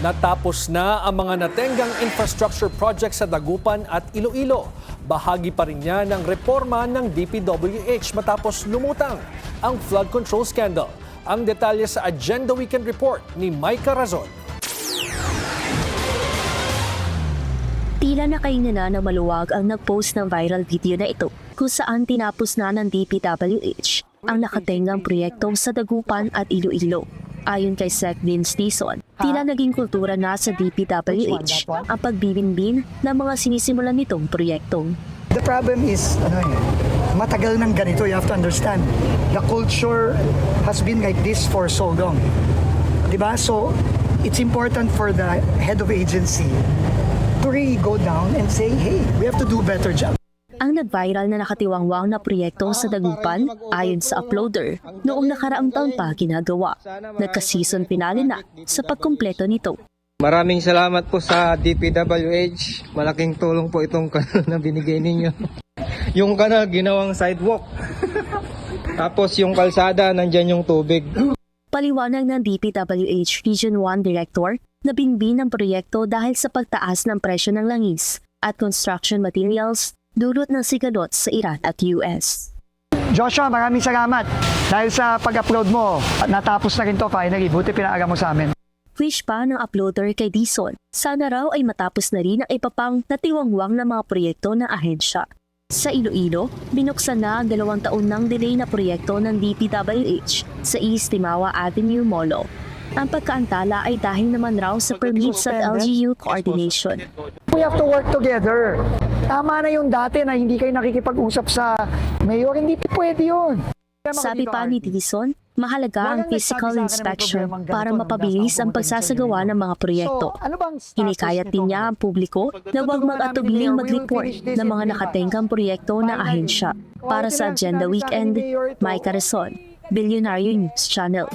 Natapos na ang mga natenggang infrastructure projects sa Dagupan at Iloilo. Bahagi pa rin niya ng reforma ng DPWH matapos lumutang ang flood control scandal. Ang detalye sa Agenda Weekend Report ni Micah Razon. Tila nakaingana na maluwag ang nag-post ng viral video na ito kung saan tinapos na ng DPWH ang nakatenggang proyekto sa Dagupan at Iloilo. Ayon kay Sec. Vince Dizon, tila naging kultura na sa DPWH ang pagbibinbin ng mga sinisimulan nitong proyekto. The problem is, matagal nang ganito, you have to understand. The culture has been like this for so long. Diba? So, it's important for the head of agency to really go down and say, hey, we have to do a better job. Ang nag-viral na nakatiwangwang na proyekto sa Dagupan, ayon sa uploader, noong nakaraang taon pa ginagawa. Nagka-season finale na sa pagkumpleto nito. Maraming salamat po sa DPWH. Malaking tulong po itong kanal na binigay ninyo. Yung kanal, ginawang sidewalk. Tapos yung kalsada, nandyan yung tubig. Paliwanag ng DPWH Region 1 Director na binbin ang proyekto dahil sa pagtaas ng presyo ng langis at construction materials dulot ng sigalot sa Iran at US. Joshua, maraming salamat dahil sa pag-upload mo. Natapos na rin to finally. Buti pinaaga mo sa amin. Wish pa ng uploader kay Dizon, sana raw ay matapos na rin ang iba pang natiwangwang na mga proyekto ng ahensya. Sa Iloilo, binuksan na ang 2 taon ng delay na proyekto ng DPWH sa East Timawa Avenue, Molo. Ang pagkaantala ay dahil naman raw sa permits at LGU coordination. We have to work together. Tama na yung dati na hindi kayo nakikipag-usap sa mayor. Hindi pwede yun. Sabi pa ni Dizon, mahalaga ang physical inspection para mapabilis ang pagsasagawa ng mga proyekto. Hinikayat din niya ang publiko na huwag mag-atubiling mag-report ng mga nakatenggang proyekto na ahensya. Para sa Agenda Weekend, Micah Razon, Billionaire News Channel.